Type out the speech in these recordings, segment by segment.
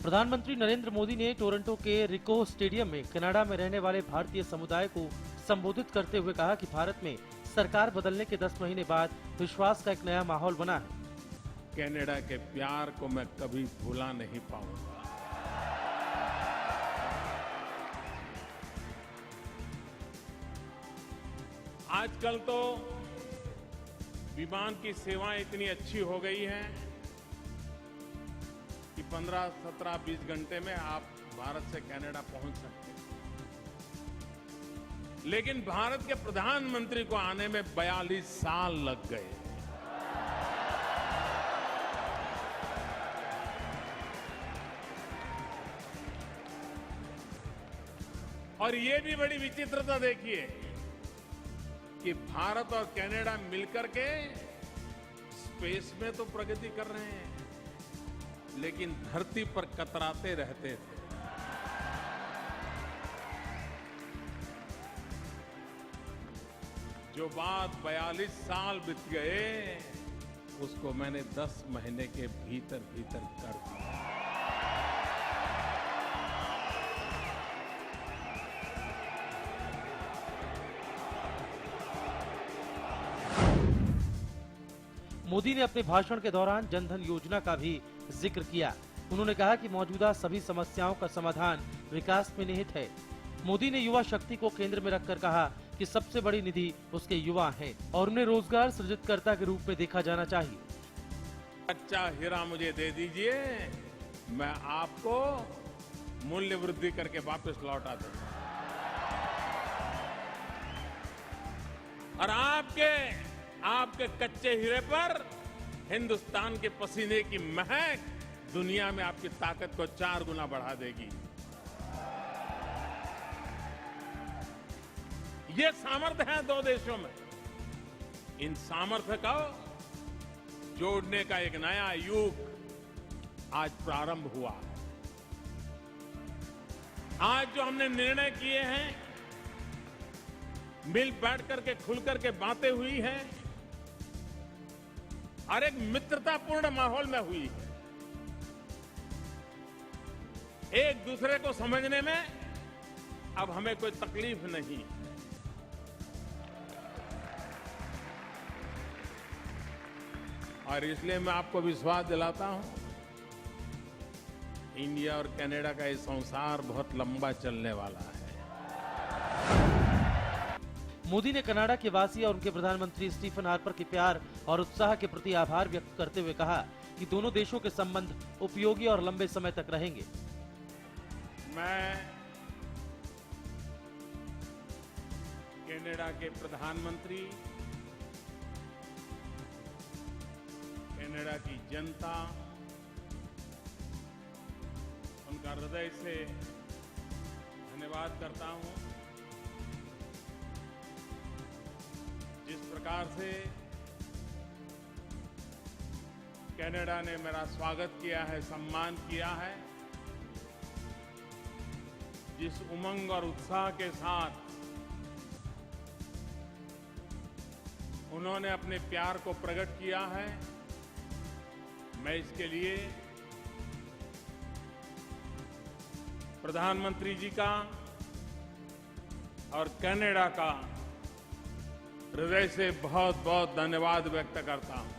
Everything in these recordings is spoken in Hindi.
प्रधानमंत्री नरेंद्र मोदी ने टोरंटो के रिको स्टेडियम में कनाडा में रहने वाले भारतीय समुदाय को संबोधित करते हुए कहा कि भारत में सरकार बदलने के 10 महीने बाद विश्वास का एक नया माहौल बना है। कनाडा के प्यार को मैं कभी भुला नहीं पाऊंगा। आजकल तो विमान की सेवाएं इतनी अच्छी हो गई हैं कि 15, 17, 20 घंटे में आप भारत से कनाडा पहुंच सकते हैं। लेकिन भारत के प्रधानमंत्री को आने में 42 साल लग गए। और ये भी बड़ी विचित्रता देखिए कि भारत और कनाडा मिलकर के स्पेस में तो प्रगति कर रहे हैं, लेकिन धरती पर कतराते रहते थे। जो बात 42 साल बीत गए, उसको मैंने 10 महीने के भीतर भीतर कर दिया। मोदी ने अपने भाषण के दौरान जनधन योजना का भी जिक्र किया। उन्होंने कहा कि मौजूदा सभी समस्याओं का समाधान विकास में निहित है। मोदी ने युवा शक्ति को केंद्र में रखकर कहा कि सबसे बड़ी निधि उसके युवा हैं और उन्हें रोजगार सृजितकर्ता के रूप में देखा जाना चाहिए। कच्चा हीरा मुझे दे दीजिए, मैं आपको मूल्य वृद्धि करके वापस लौटा दूंगा। और आपके कच्चे हीरे पर हिंदुस्तान के पसीने की महक दुनिया में आपकी ताकत को 4 गुना बढ़ा देगी। ये सामर्थ्य है 2 देशों में। इन सामर्थ्य को जोड़ने का एक नया युग आज प्रारंभ हुआ है। आज जो हमने निर्णय किए हैं, मिल बैठ करके खुल करके बातें हुई हैं और एक मित्रतापूर्ण माहौल में हुई है। एक दूसरे को समझने में अब हमें कोई तकलीफ नहीं। और इसलिए मैं आपको विश्वास दिलाता हूं, इंडिया और कनाडा का ये संसार बहुत लंबा चलने वाला है। मोदी ने कनाडा के वासी और उनके प्रधानमंत्री स्टीफन हार्पर के प्यार और उत्साह के प्रति आभार व्यक्त करते हुए कहा कि दोनों देशों के संबंध उपयोगी और लंबे समय तक रहेंगे। मैं कनाडा के प्रधानमंत्री, कनाडा की जनता, उनका हृदय से धन्यवाद करता हूं। जिस प्रकार से कनाडा ने मेरा स्वागत किया है, सम्मान किया है, जिस उमंग और उत्साह के साथ उन्होंने अपने प्यार को प्रकट किया है, मैं इसके लिए प्रधानमंत्री जी का और कनाडा का हृदय से बहुत बहुत धन्यवाद व्यक्त करता हूं।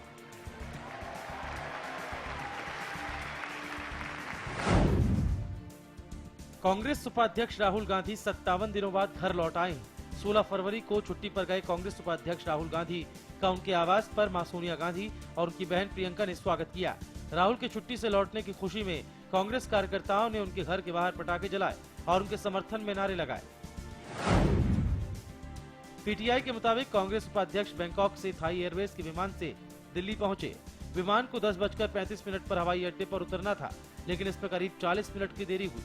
कांग्रेस उपाध्यक्ष राहुल गांधी 57 दिनों बाद घर लौट आए हैं। 16 फरवरी को छुट्टी पर गए कांग्रेस उपाध्यक्ष राहुल गांधी का उनके आवास पर मां सोनिया गांधी और उनकी बहन प्रियंका ने स्वागत किया। राहुल के छुट्टी से लौटने की खुशी में कांग्रेस कार्यकर्ताओं ने उनके घर के बाहर पटाखे जलाए और उनके समर्थन में नारे लगाए। पीटीआई के मुताबिक कांग्रेस उपाध्यक्ष बैंकॉक से थाई एयरवेज के विमान से दिल्ली पहुंचे। विमान को 10:35 पर हवाई अड्डे पर उतरना था, लेकिन इसमें करीब 40 मिनट की देरी हुई।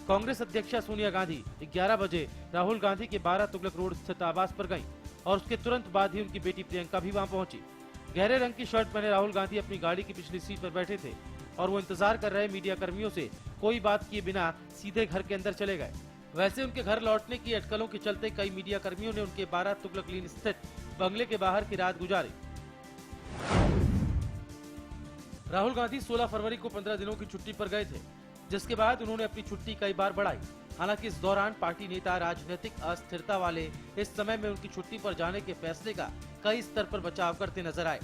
कांग्रेस अध्यक्षा सोनिया गांधी 11 बजे राहुल गांधी के 12 तुगलक रोड स्थित आवास पर गईं और उसके तुरंत बाद ही उनकी बेटी प्रियंका भी वहां पहुंची। गहरे रंग की शर्ट पहने राहुल गांधी अपनी गाड़ी की पिछली सीट पर बैठे थे और वो इंतजार कर रहे मीडिया कर्मियों से कोई बात किए बिना सीधे घर के अंदर चले गए। वैसे उनके घर लौटने की अटकलों के चलते कई मीडिया कर्मियों ने उनके 12 तुगलक लेन स्थित बंगले के बाहर की रात गुजारी। राहुल गांधी 16 फरवरी को 15 दिनों की छुट्टी पर गए थे, जिसके बाद उन्होंने अपनी छुट्टी कई बार बढ़ाई। हालांकि इस दौरान पार्टी नेता राजनीतिक अस्थिरता वाले इस समय में उनकी छुट्टी पर जाने के फैसले का कई स्तर पर बचाव करते नजर आए।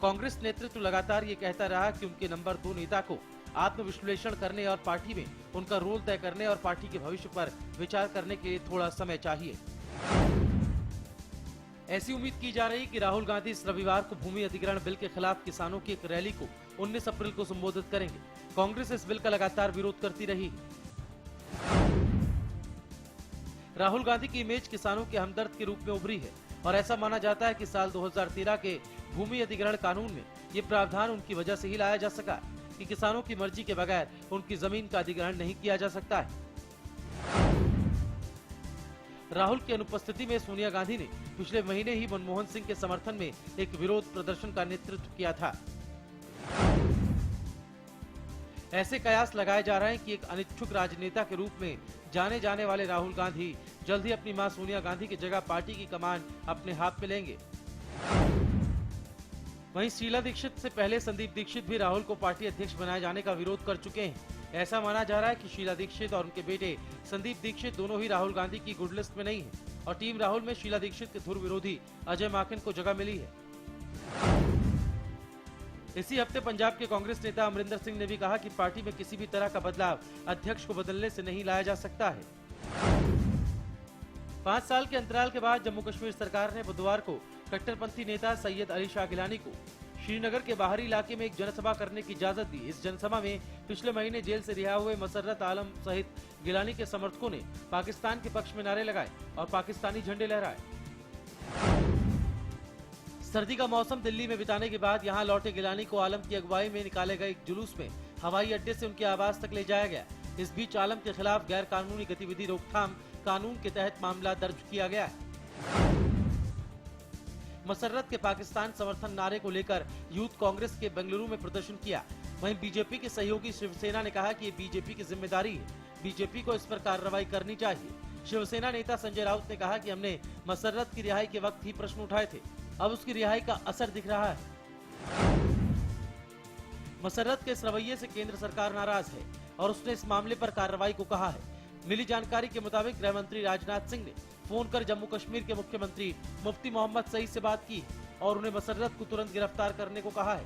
कांग्रेस नेतृत्व लगातार ये कहता रहा कि उनके नंबर 2 नेता को आत्मविश्लेषण करने और पार्टी में उनका रोल तय करने और पार्टी के भविष्य पर विचार करने के लिए थोड़ा समय चाहिए। ऐसी उम्मीद की जा रही कि राहुल गांधी इस रविवार को भूमि अधिग्रहण बिल के खिलाफ किसानों की एक रैली को 19 अप्रैल को संबोधित करेंगे। कांग्रेस इस बिल का लगातार विरोध करती रही। राहुल गांधी की इमेज किसानों के हमदर्द के रूप में उभरी है और ऐसा माना जाता है कि साल 2013 के भूमि अधिग्रहण कानून में ये प्रावधान उनकी वजह से ही लाया जा सका कि किसानों की मर्जी के बगैर उनकी जमीन का अधिग्रहण नहीं किया जा सकता है। राहुल की अनुपस्थिति में सोनिया गांधी ने पिछले महीने ही मनमोहन सिंह के समर्थन में एक विरोध प्रदर्शन का नेतृत्व किया था। ऐसे कयास लगाए जा रहे हैं कि एक अनिच्छुक राजनेता के रूप में जाने जाने वाले राहुल गांधी जल्द ही अपनी मां सोनिया गांधी की जगह पार्टी की कमान अपने हाथ में लेंगे। वहीं शीला दीक्षित से पहले संदीप दीक्षित भी राहुल को पार्टी अध्यक्ष बनाए जाने का विरोध कर चुके हैं। ऐसा माना जा रहा है कि शीला दीक्षित और उनके बेटे संदीप दीक्षित दोनों ही राहुल गांधी की गुड लिस्ट में नहीं है और टीम राहुल में शीला दीक्षित के धुर विरोधी अजय माकन को जगह मिली है। इसी हफ्ते पंजाब के कांग्रेस नेता अमरिंदर सिंह ने भी कहा कि पार्टी में किसी भी तरह का बदलाव अध्यक्ष को बदलने से नहीं लाया जा सकता है। 5 साल के अंतराल के बाद जम्मू कश्मीर सरकार ने बुधवार को कट्टरपंथी नेता सैयद अली शाह गिलानी को श्रीनगर के बाहरी इलाके में एक जनसभा करने की इजाजत दी। इस जनसभा में पिछले महीने जेल से रिहा हुए मसर्रत आलम सहित गिलानी के समर्थकों ने पाकिस्तान के पक्ष में नारे लगाए और पाकिस्तानी झंडे लहराए। सर्दी का मौसम दिल्ली में बिताने के बाद यहां लौटे गिलानी को आलम की अगुवाई में निकाले गए एक जुलूस में हवाई अड्डे से उनके आवास तक ले जाया गया। इस बीच आलम के खिलाफ गैर कानूनी गतिविधि रोकथाम कानून के तहत मामला दर्ज किया गया है। मसर्रत के पाकिस्तान समर्थन नारे को लेकर यूथ कांग्रेस के बेंगलुरु में प्रदर्शन किया। वहीं बीजेपी के सहयोगी शिवसेना ने कहा कि ये बीजेपी की जिम्मेदारी है, बीजेपी को इस पर कार्रवाई करनी चाहिए। शिवसेना नेता संजय राउत ने कहा कि हमने मसर्रत की रिहाई के वक्त ही प्रश्न उठाए थे, अब उसकी रिहाई का असर दिख रहा है। मसर्रत के इस रवैये से केंद्र सरकार नाराज है और उसने इस मामले पर कार्रवाई को कहा है। मिली जानकारी के मुताबिक गृह मंत्री राजनाथ सिंह ने फोन कर जम्मू कश्मीर के मुख्यमंत्री मुफ्ती मोहम्मद सईद से बात की और उन्हें मसर्रत को तुरंत गिरफ्तार करने को कहा है।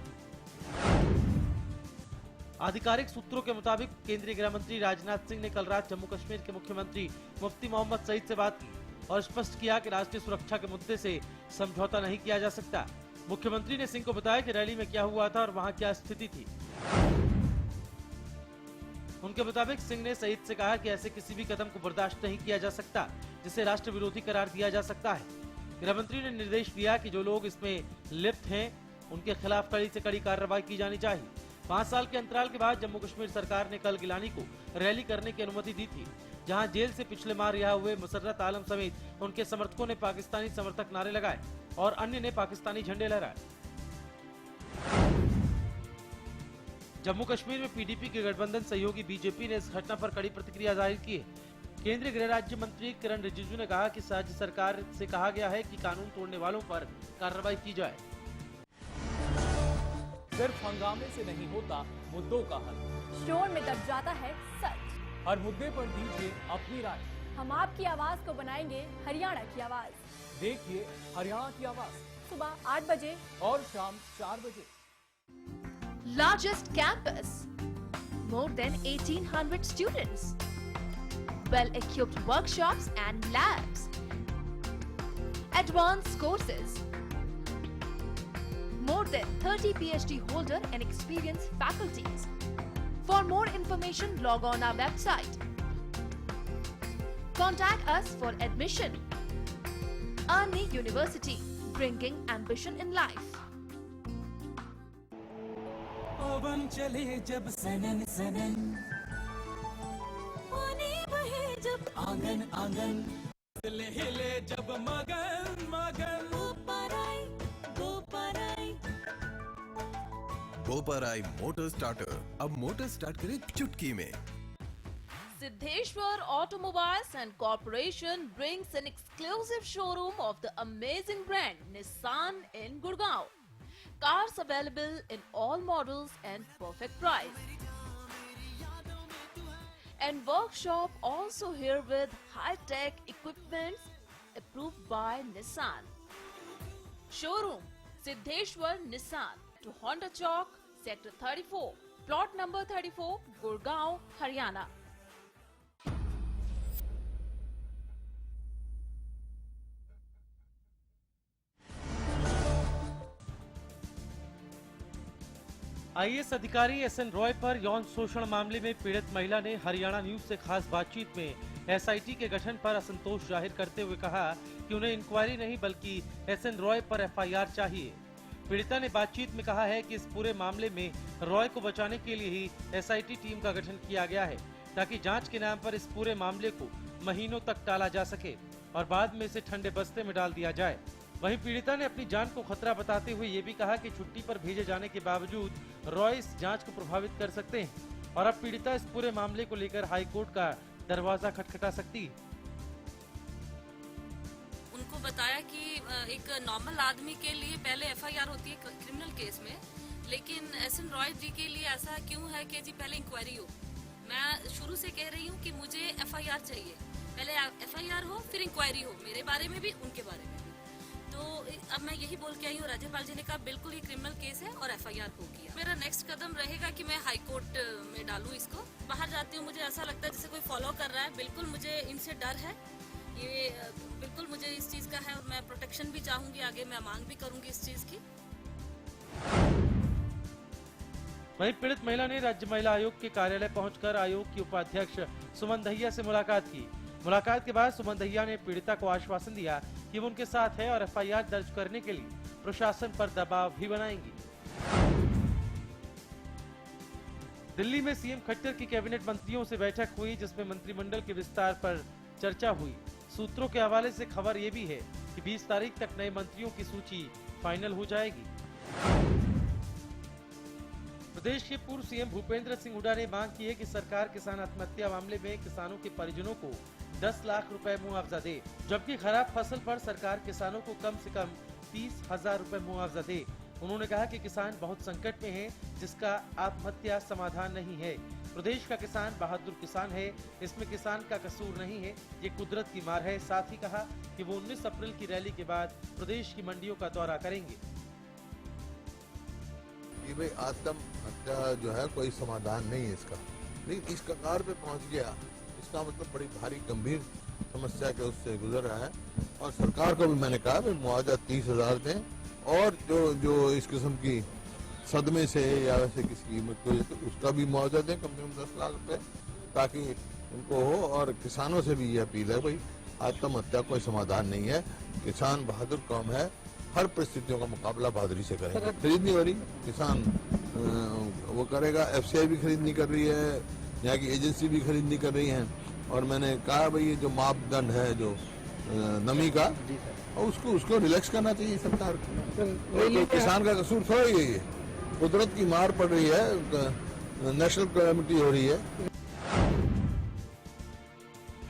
आधिकारिक सूत्रों के मुताबिक केंद्रीय गृह मंत्री राजनाथ सिंह ने कल रात जम्मू कश्मीर के मुख्यमंत्री मुफ्ती मोहम्मद सईद से बात की और स्पष्ट किया कि राष्ट्रीय सुरक्षा के मुद्दे से समझौता नहीं किया जा सकता। मुख्यमंत्री ने सिंह को बताया कि रैली में क्या हुआ था और वहां क्या स्थिति थी। उनके मुताबिक सिंह ने सईद से कहा कि ऐसे किसी भी कदम को बर्दाश्त नहीं किया जा सकता जिसे राष्ट्र विरोधी करार दिया जा सकता है। गृह मंत्री ने निर्देश दिया कि जो लोग इसमें लिप्त हैं उनके खिलाफ कड़ी से कड़ी कार्रवाई की जानी चाहिए। 5 साल के अंतराल के बाद जम्मू कश्मीर सरकार ने कल गिलानी को रैली करने की अनुमति दी थी, जहां जेल से पिछले माह रिहा हुए मसर्रत आलम समेत उनके समर्थकों ने पाकिस्तानी समर्थक नारे लगाए और अन्य ने पाकिस्तानी झंडे लहराए। जम्मू कश्मीर में पीडीपी के गठबंधन सहयोगी बीजेपी ने इस घटना पर कड़ी प्रतिक्रिया जाहिर की है। केंद्रीय गृह राज्य मंत्री किरण रिजिजू ने कहा कि राज्य सरकार से कहा गया है कि कानून तोड़ने वालों पर कार्रवाई की जाए। सिर्फ हंगामे से नहीं होता मुद्दों का हल, शोर में दब जाता है सच। हर मुद्दे पर दीजिए अपनी राय। हम आपकी आवाज को बनाएंगे हरियाणा की आवाज। देखिए हरियाणा की आवाज सुबह 8 बजे और शाम 4 बजे। Largest campus, more than 1800 students, well-equipped workshops and labs, advanced courses, more than 30 PhD holder and experienced faculties. For more information, log on our website. Contact us for admission. Arni University, bringing ambition in life. पवन चले जब सनन सनन, पानी बहे जब आंगन आंगन, हिले हिले जब मगन मगन, गोपराई मोटर स्टार्टर अब मोटर स्टार्ट करे चुटकी में। Siddheshwar Automobiles and Corporation brings an exclusive showroom of the amazing brand Nissan in Gurgaon. Cars available in all models and perfect price. And workshop also here with high-tech equipments approved by Nissan. Showroom Siddheshwar Nissan to Honda Chowk, Sector 34, plot number 34, Gurgaon, Haryana. IAS अधिकारी एसएन रॉय पर यौन शोषण मामले में पीड़ित महिला ने हरियाणा न्यूज से खास बातचीत में एसआईटी के गठन पर असंतोष जाहिर करते हुए कहा कि उन्हें इंक्वायरी नहीं बल्कि एसएन रॉय पर एफआईआर चाहिए। पीड़िता ने बातचीत में कहा है कि इस पूरे मामले में रॉय को बचाने के लिए ही एसआईटी टीम का गठन किया गया है ताकि जांच के नाम पर इस पूरे मामले को महीनों तक टाला जा सके और बाद में इसे ठंडे बस्ते में डाल दिया जाए। वहीं पीड़िता ने अपनी जान को खतरा बताते हुए ये भी कहा कि छुट्टी पर भेजे जाने के बावजूद रॉय इस जांच को प्रभावित कर सकते हैं और अब पीड़िता इस पूरे मामले को लेकर हाईकोर्ट का दरवाजा खटखटा सकती है। उनको बताया कि एक नॉर्मल आदमी के लिए पहले एफआईआर होती है क्रिमिनल केस में, लेकिन एसएन रॉय जी के लिए ऐसा क्यों है कि जी पहले इंक्वायरी हो। मैं शुरू से कह रही हूँ कि मुझे एफआईआर चाहिए, पहले एफआईआर हो फिर इंक्वायरी हो, मेरे बारे में भी उनके बारे में भी। तो अब मैं यही बोल के आई हूँ, राज्यपाल जी ने कहा बिल्कुल ये क्रिमिनल केस है और एफआईआर होगी। मेरा नेक्स्ट कदम रहेगा कि मैं हाई कोर्ट में डालूं इसको। बाहर जाती हूँ मुझे ऐसा लगता है जैसे कोई फॉलो कर रहा है, बिल्कुल मुझे इनसे डर है, ये बिल्कुल मुझे इस चीज का है और मैं प्रोटेक्शन भी चाहूंगी, आगे मैं मांग भी करूंगी इस चीज की। वहीं पीड़ित महिला ने राज्य महिला आयोग के कार्यालय पहुंचकर आयोग की उपाध्यक्ष सुमन दहिया से मुलाकात की। मुलाकात के बाद सुमन दहिया ने पीड़िता को आश्वासन दिया कि वो उनके साथ है और एफआईआर दर्ज करने के लिए प्रशासन पर दबाव भी बनाएंगी। दिल्ली में सीएम खट्टर की कैबिनेट मंत्रियों से बैठक हुई जिसमें मंत्रिमंडल के विस्तार पर चर्चा हुई। सूत्रों के हवाले से खबर ये भी है कि 20 तारीख तक नए मंत्रियों की सूची फाइनल हो जाएगी। प्रदेश के पूर्व सीएम भूपेंद्र सिंह हुड्डा ने मांग की है कि सरकार किसान आत्महत्या मामले में किसानों के परिजनों को 10 लाख रुपए मुआवजा दे, जबकि खराब फसल पर सरकार किसानों को कम से कम 30,000 रुपए मुआवजा दे। उन्होंने कहा कि किसान बहुत संकट में है जिसका आत्महत्या समाधान नहीं है। प्रदेश का किसान बहादुर किसान है, इसमें किसान का कसूर नहीं है, ये कुदरत की मार है। साथ ही कहा कि वो 19 अप्रैल की रैली के बाद प्रदेश की मंडियों का दौरा करेंगे। कि भाई आत्महत्या जो है कोई समाधान नहीं है इसका, लेकिन इस कगार पे पहुंच गया, इसका मतलब बड़ी भारी गंभीर समस्या के उससे गुजर रहा है। और सरकार को भी मैंने कहा भाई मुआवजा 30,000 दें और जो इस किस्म की सदमे से या वैसे किसी कीमत को तो उसका भी मुआवजा दें कम से कम 10 लाख रुपए, ताकि उनको हो। और किसानों से भी ये अपील है भाई आत्महत्या कोई समाधान नहीं है, किसान बहादुर कौम है, हर परिस्थितियों का मुकाबला बहादुरी से करेंगे। खरीद नहीं हो रही, किसान वो करेगा, एफसीआई भी खरीद नहीं कर रही है, यहाँ की एजेंसी भी खरीद नहीं कर रही है। और मैंने कहा भाई ये जो मापदंड है जो नमी का, और उसको रिलैक्स करना चाहिए सरकार को। तो किसान का कसूर थोड़ा ही है, ये कुदरत की मार पड़ रही है, नेशनल कैलेमिटी हो रही है।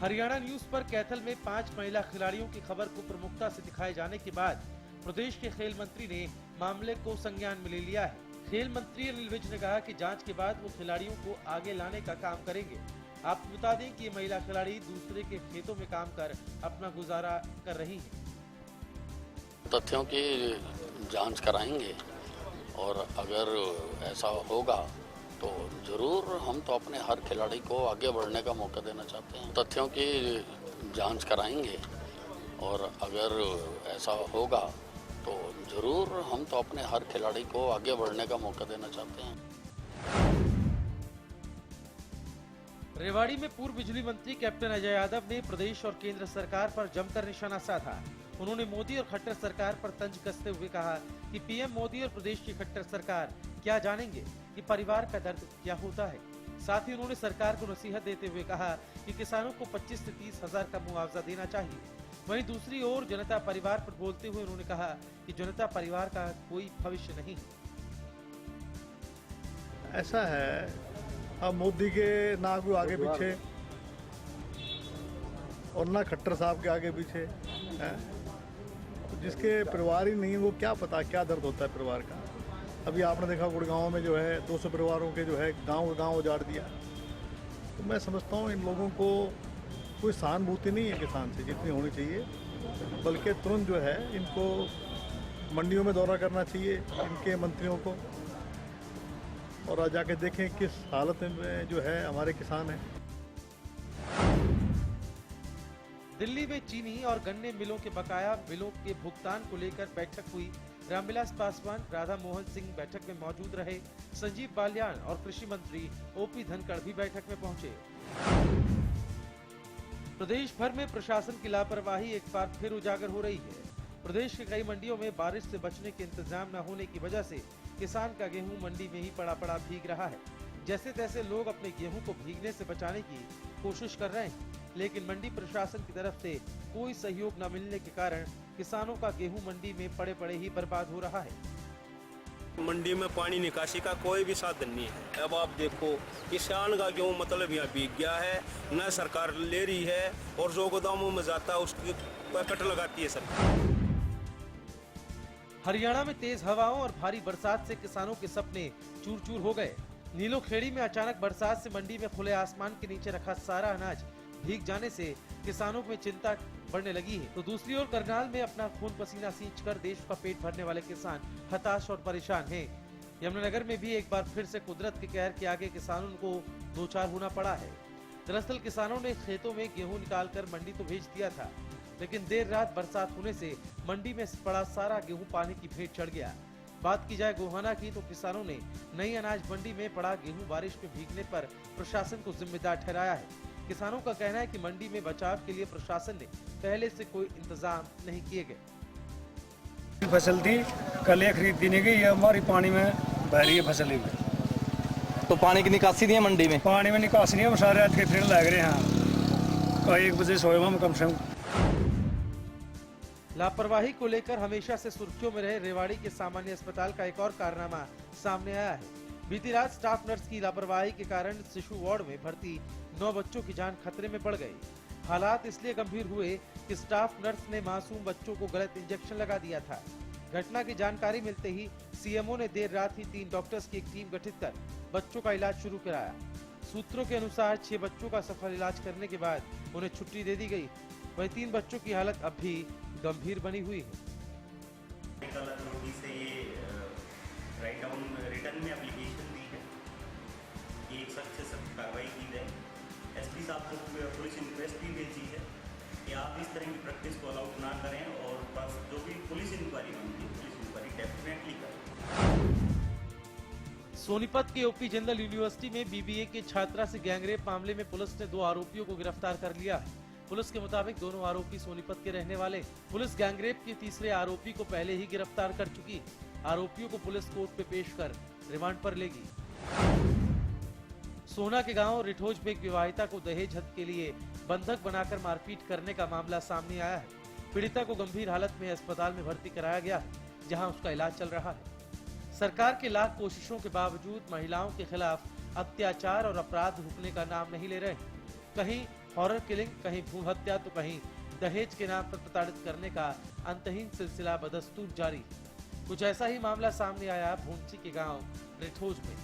हरियाणा न्यूज पर कैथल में 5 महिला खिलाड़ियों की खबर को प्रमुखता से दिखाए जाने के बाद प्रदेश के खेल मंत्री ने मामले को संज्ञान में ले लिया है। खेल मंत्री अनिल विज ने कहा कि जांच के बाद वो खिलाड़ियों को आगे लाने का काम करेंगे। आपको बता दें कि ये महिला खिलाड़ी दूसरे के खेतों में काम कर अपना गुजारा कर रही हैं। तथ्यों की जांच कराएंगे और अगर ऐसा होगा तो जरूर हम तो अपने हर खिलाड़ी को आगे बढ़ने का मौका देना चाहते हैं। तथ्यों की जांच कराएंगे और अगर ऐसा होगा तो जरूर हम तो अपने हर खिलाड़ी को आगे बढ़ने का मौका देना चाहते हैं। रेवाड़ी में पूर्व बिजली मंत्री कैप्टन अजय यादव ने प्रदेश और केंद्र सरकार पर जमकर निशाना साधा। उन्होंने मोदी और खट्टर सरकार पर तंज कसते हुए कहा कि पीएम मोदी और प्रदेश की खट्टर सरकार क्या जानेंगे कि परिवार का दर्द क्या होता है। साथ ही उन्होंने सरकार को नसीहत देते हुए कहा कि किसानों को 25 से 30,000 का मुआवजा देना चाहिए। वहीं दूसरी ओर जनता परिवार पर बोलते हुए उन्होंने कहा कि जनता परिवार का कोई भविष्य नहीं है। ऐसा है, अब मोदी के ना कोई आगे पीछे और ना खट्टर साहब के आगे पीछे है। जिसके परिवार ही नहीं है वो क्या पता क्या दर्द होता है परिवार का। अभी आपने देखा गुड़गांव में जो है 200 परिवारों के जो है गांव उजाड़ दिया। तो मैं समझता हूँ इन लोगों को कोई सहानुभूति नहीं है किसान से जितनी होनी चाहिए, बल्कि तुरंत जो है इनको मंडियों में दौरा करना चाहिए इनके मंत्रियों को, और आज जाके देखें किस हालत में जो है हमारे किसान हैं। दिल्ली में चीनी और गन्ने मिलों के बकाया बिलों के भुगतान को लेकर बैठक हुई। रामविलास पासवान, राधा मोहन सिंह बैठक में मौजूद रहे। संजीव बालियान और कृषि मंत्री ओपी धनखड़ भी बैठक में पहुंचे। प्रदेश भर में प्रशासन की लापरवाही एक बार फिर उजागर हो रही है। प्रदेश के कई मंडियों में बारिश से बचने के इंतजाम न होने की वजह से किसान का गेहूं मंडी में ही पड़ा भीग रहा है। जैसे तैसे लोग अपने गेहूं को भीगने से बचाने की कोशिश कर रहे हैं, लेकिन मंडी प्रशासन की तरफ से कोई सहयोग न मिलने के कारण किसानों का गेहूं मंडी में पड़े ही बर्बाद हो रहा है। मंडी में पानी निकासी का कोई भी साधन नहीं है। अब आप देखो किसान का गेहूं मतलब यहाँ भीग गया है, न सरकार ले रही है, और जो गोदामों में जाता है उसकी कट लगाती है सरकार। हरियाणा में तेज हवाओं और भारी बरसात से किसानों के सपने चूर-चूर हो गए। नीलोखेड़ी में अचानक बरसात से मंडी में खुले आसमान के नीचे रखा सारा अनाज भीग जाने से किसानों में चिंता बढ़ने लगी है, तो दूसरी ओर करनाल में अपना खून पसीना सींचकर देश का पेट भरने वाले किसान हताश और परेशान हैं। यमुनानगर में भी एक बार फिर से कुदरत के कहर के आगे किसानों को दो चार होना पड़ा है। दरअसल किसानों ने खेतों में गेहूं निकालकर मंडी तो भेज दिया था, लेकिन देर रात बरसात होने से मंडी में पड़ा सारा गेहूं पानी की भेंट चढ़ गया। बात की जाए गोहाना की, तो किसानों ने नई अनाज मंडी में पड़ा गेहूं बारिश में भीगने पर प्रशासन को जिम्मेदार ठहराया है। किसानों का कहना है कि मंडी में बचाव के लिए प्रशासन ने पहले से कोई इंतजाम नहीं किए गए। फसल थी कल खरीद दी नहीं गई, ये हमारी पानी में बह रही है फसल। तो पानी की निकासी नहीं है मंडी में? पानी में निकासी नहीं है, सारे रात के फिर लग रहे हैं। 1 बजे सोए हम कम से कम। लापरवाही को लेकर हमेशा से सुर्खियों में रहे रेवाड़ी के सामान्य अस्पताल का एक और कारनामा सामने आया है। बीती रात स्टाफ नर्स की लापरवाही के कारण शिशु वार्ड में भर्ती 9 बच्चों की जान खतरे में पड़ गई। हालात इसलिए गंभीर हुए कि स्टाफ नर्स ने मासूम बच्चों को गलत इंजेक्शन लगा दिया था। घटना की जानकारी मिलते ही सीएमओ ने देर रात ही 3 डॉक्टर्स की एक टीम गठित कर बच्चों का इलाज शुरू कराया। सूत्रों के अनुसार 6 बच्चों का सफल इलाज करने के बाद उन्हें छुट्टी दे दी गई। वहीं 3 बच्चों की हालत अब भी गंभीर बनी हुई है। से ये राइट डाउन रिटर्न में एप्लीकेशन दी है कि एक सख्त से सख्त कार्रवाई की जाए। एसपी साहब को पुलिस इंक्वेस्ट भी भेजी है कि आप इस तरह की प्रैक्टिस को अलाउड ना करें, और बस जो भी पुलिस इंक्वायरी बनती है पुलिस इंक्वायरी डेफिनेटली करें। सोनीपत के ओपी जिंदल यूनिवर्सिटी में बीबीए के छात्रा से गैंगरेप मामले में पुलिस ने 2 आरोपियों को गिरफ्तार कर लिया है। पुलिस के मुताबिक दोनों आरोपी सोनीपत के रहने वाले। पुलिस गैंगरेप के तीसरे आरोपी को पहले ही गिरफ्तार कर चुकी। आरोपियों को पुलिस कोर्ट पे पेश कर रिमांड पर लेगी। सोना के गांव रिठोज में एक विवाहिता को दहेज हद के लिए बंधक बनाकर मारपीट करने का मामला सामने आया है। पीड़िता को गंभीर हालत में अस्पताल में भर्ती कराया गया है, जहां उसका इलाज चल रहा है। सरकार के लाख कोशिशों के बावजूद महिलाओं के खिलाफ अत्याचार और अपराध रुकने का नाम नहीं ले रहे। कहीं हॉरर किलिंग, कहीं भूल हत्या, तो कहीं दहेज के नाम पर प्रताड़ित करने का अंतहीन सिलसिला बदस्तूर जारी। कुछ ऐसा ही मामला सामने आया भूंची के गांव रिठोज में,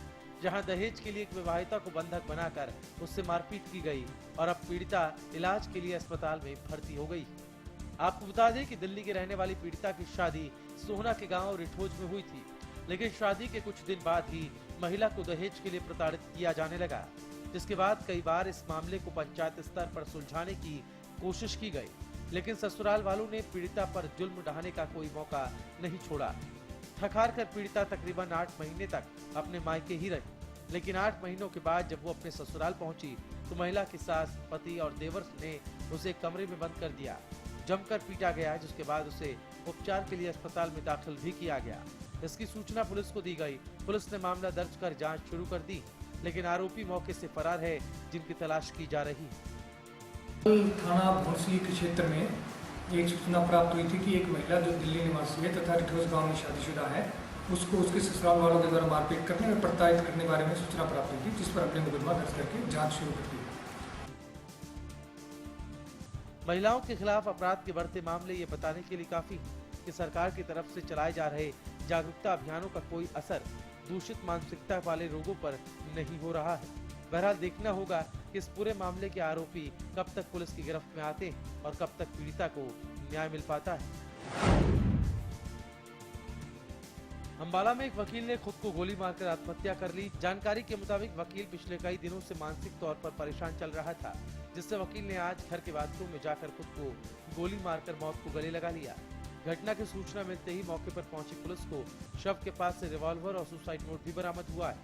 जहां दहेज के लिए एक विवाहिता को बंधक बनाकर उससे मारपीट की गई और अब पीड़िता इलाज के लिए अस्पताल में भर्ती हो गई। आपको बता दें कि दिल्ली के रहने वाली पीड़िता की शादी सोहना के गांव रिठोज में हुई थी, लेकिन शादी के कुछ दिन बाद ही महिला को दहेज के लिए प्रताड़ित किया जाने लगा, जिसके बाद कई बार इस मामले को पंचायत स्तर पर सुलझाने की कोशिश की गई, लेकिन ससुराल वालों ने पीड़िता पर जुल्म ढाने का कोई मौका नहीं छोड़ा। थक-हार कर पीड़िता तकरीबन 8 महीने तक अपने मायके ही रही, लेकिन 8 महीनों के बाद जब वो अपने ससुराल पहुंची तो महिला की सास, पति और देवर ने उसे कमरे में बंद कर दिया। जमकर पीटा गया, जिसके बाद उसे उपचार के लिए अस्पताल में दाखिल भी किया गया। इसकी सूचना पुलिस को दी गई। पुलिस ने मामला दर्ज कर जांच शुरू कर दी, लेकिन आरोपी मौके से फरार है, जिनकी तलाश की जा रही है। थाना भूंसी के क्षेत्र में एक सूचना प्राप्त हुई थी कि एक महिला जो दिल्ली निवासी है तथा रिठोज गांव में शादीशुदा है, उसको उसके ससुराल वालों के द्वारा मारपीट करने और प्रताड़ित करने के बारे में सूचना प्राप्त हुई थी, जिस पर हमने मुकदमा दर्ज करके जांच शुरू कर दी। महिलाओं के खिलाफ अपराध के बढ़ते मामले ये बताने के लिए काफी है कि सरकार की तरफ से चलाए जा रहे जागरूकता अभियानों का कोई असर दूषित मानसिकता वाले लोगों पर नहीं हो रहा है। बहरहाल देखना होगा कि इस पूरे मामले के आरोपी कब तक पुलिस की गिरफ्त में आते हैं और कब तक पीड़िता को न्याय मिल पाता है। अंबाला में एक वकील ने खुद को गोली मारकर आत्महत्या कर ली। जानकारी के मुताबिक वकील पिछले कई दिनों से मानसिक तौर पर परेशान चल रहा था, जिससे वकील ने आज घर के बाथरूम में जाकर खुद को गोली मारकर मौत को गले लगा लिया। घटना की सूचना मिलते ही मौके पर पहुंची पुलिस को शव के पास से रिवॉल्वर और सुसाइड नोट भी बरामद हुआ है,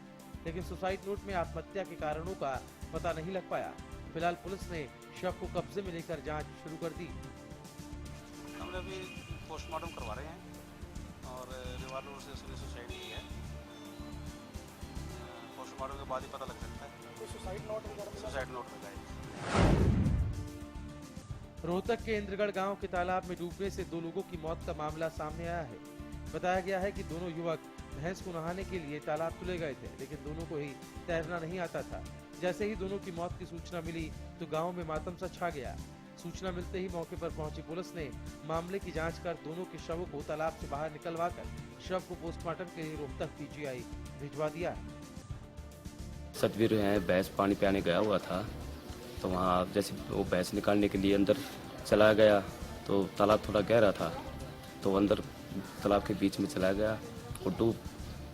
लेकिन सुसाइड नोट में आत्महत्या के कारणों का पता नहीं लग पाया। फिलहाल पुलिस ने शव को कब्जे में लेकर जांच शुरू कर दी। हमने अभी पोस्टमार्टम करवा रहे हैं और रिवॉल्वर से उसने सुसाइड की है। पोस्टमार्टम के बाद ही पता लग सकता है। तो सुसाइड नोट लगा है। रोहतक के इंद्रगढ़ गांव के तालाब में डूबने से 2 लोगों की मौत का मामला सामने आया है। बताया गया है कि दोनों युवक भैंस को नहाने के लिए तालाब तुले गए थे, लेकिन दोनों को ही तैरना नहीं आता था। जैसे ही दोनों की मौत की सूचना मिली तो गांव में मातम सा छा गया। सूचना मिलते ही मौके पर पहुंची पुलिस ने मामले की जांच कर दोनों के शवों को तालाब से बाहर निकलवाकर शव को पोस्टमार्टम के लिए रोहतक पीजीआई भिजवा दिया। सतवीर है, भैंस पानी पियाने गया हुआ था, तो वहाँ जैसे वो भैंस निकालने के लिए अंदर चला गया तो तालाब थोड़ा गहरा था, तो अंदर तालाब के बीच में चला गया और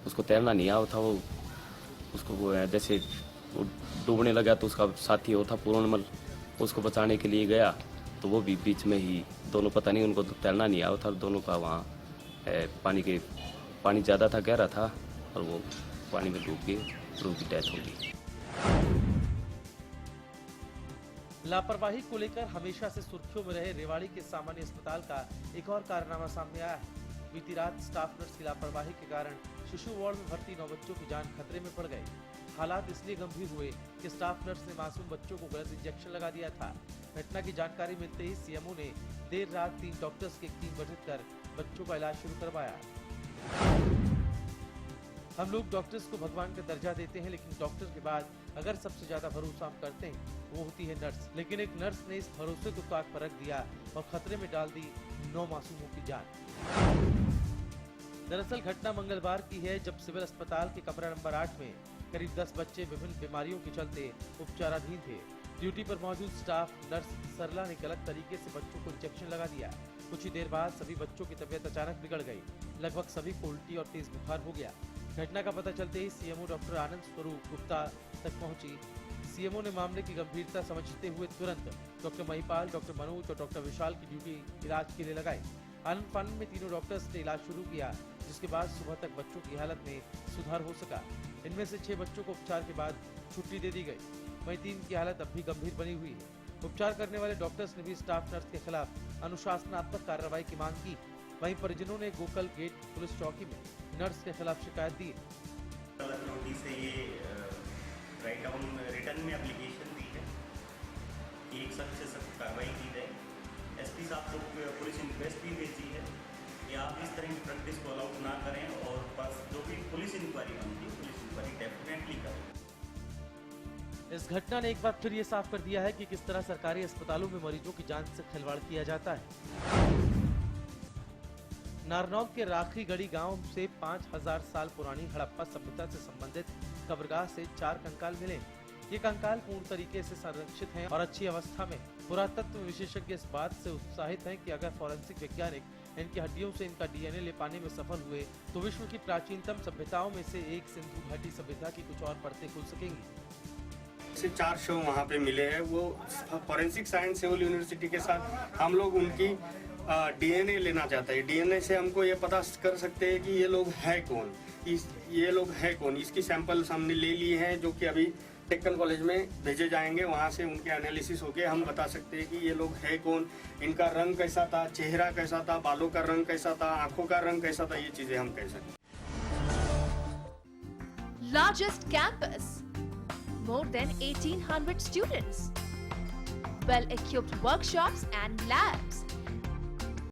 उसको तैरना नहीं आता था। वो उसको वो है जैसे वो डूबने लगा तो उसका साथी वो था पूर्णमल, उसको बचाने के लिए गया तो वो भी बीच में ही दोनों, पता नहीं उनको तो तैरना नहीं आता था, दोनों का वहाँ पानी ज़्यादा था, गहरा था और वो पानी में डूब गए, उनकी डेथ हो गई। लापरवाही को लेकर हमेशा से सुर्खियों में रहे रेवाड़ी के सामान्य अस्पताल का एक और कारनामा सामने आया है। बीती रात स्टाफ नर्स की लापरवाही के कारण शिशु वार्ड में भर्ती 9 बच्चों की जान खतरे में पड़ गई। हालात इसलिए गंभीर हुए कि स्टाफ नर्स ने मासूम बच्चों को गलत इंजेक्शन लगा दिया था। घटना की जानकारी मिलते ही सीएमओ ने देर रात 3 डॉक्टर्स की एक टीम गठित कर बच्चों का इलाज शुरू करवाया। हम लोग डॉक्टर्स को भगवान का दर्जा देते हैं, लेकिन डॉक्टर के बाद अगर सबसे ज्यादा भरोसा हम करते हैं वो होती है नर्स। लेकिन एक नर्स ने इस भरोसे को ताक पर रख दिया और खतरे में डाल दी 9 मासूमों की जान। दरअसल घटना मंगलवार की है, जब सिविल अस्पताल के कमरा नंबर 8 में करीब 10 बच्चे विभिन्न बीमारियों के चलते उपचाराधीन थे। ड्यूटी पर मौजूद स्टाफ नर्स सरला ने गलत तरीके से बच्चों को इंजेक्शन लगा दिया। कुछ ही देर बाद सभी बच्चों की तबीयत अचानक बिगड़ गई। लगभग सभी को उल्टी और तेज बुखार हो गया। घटना का पता चलते ही सीएमओ डॉक्टर आनंद स्वरूप गुप्ता तक पहुंची। सीएमओ ने मामले की गंभीरता समझते हुए तुरंत डॉक्टर महिपाल, डॉक्टर मनोज और डॉक्टर विशाल की ड्यूटी इलाज के लिए लगाई। आनंद फानंद में तीनों डॉक्टर्स ने इलाज शुरू किया, जिसके बाद सुबह तक बच्चों की हालत में सुधार हो सका। इनमें से 6 बच्चों को उपचार के बाद छुट्टी दे दी गई। वहीं 3 की हालत अब भी गंभीर बनी हुई है। उपचार करने वाले डॉक्टर्स ने भी स्टाफ नर्स के खिलाफ अनुशासनात्मक कार्रवाई की मांग की। वहीं परिजनों ने गोकल गेट पुलिस चौकी में नर्स के खिलाफ शिकायत दी। से ये राइट डाउन रिटर्न में एप्लीकेशन दी है कि एक सख्त से सख्त कार्रवाई की जाए। एसपी साहब को पुलिस इंक्वेस्ट भी भेजी है कि आप इस तरह की प्रैक्टिस को अलाउड ना करें और बस जो भी पुलिस इंक्वायरी बनती है पुलिस इंक्वायरी डेफिनेटली करें। इस घटना ने एक बार फिर ये साफ कर दिया है कि किस तरह सरकारी अस्पतालों में मरीजों की जान से खिलवाड़ किया जाता है। नारनौल के राखी गढ़ी गांव से 5000 साल पुरानी हड़प्पा सभ्यता से संबंधित कब्रगाह से 4 कंकाल मिले। ये कंकाल पूर्ण तरीके से संरक्षित हैं और अच्छी अवस्था में। पुरातत्व विशेषज्ञ इस बात से उत्साहित हैं कि अगर फॉरेंसिक वैज्ञानिक इनकी हड्डियों से इनका डीएनए ले पाने में सफल हुए तो विश्व की प्राचीनतम सभ्यताओं में से एक सिंधु घाटी सभ्यता की कुछ और परतें खुल सकेंगी। से 4 शव वहाँ पे मिले हैं। वो फॉरेंसिक साइंस सेवल यूनिवर्सिटी के साथ हम लोग उनकी डीएनए लेना चाहते हैं। डीएनए से हमको ये पता कर सकते हैं कि ये लोग है कौन, ये लोग है कौन। इसकी सैंपल्स हमने ले लिए हैं जो कि अभी टेक्निकल कॉलेज में भेजे जाएंगे। वहाँ से उनके एनालिसिस होके हम बता सकते हैं कि ये लोग है कौन, इनका रंग कैसा था, चेहरा कैसा था, बालों का रंग कैसा था, आंखों का रंग कैसा था, ये चीजें हम कह सकते हैं। Largest campus, more than 1800 students, well-equipped workshops and labs,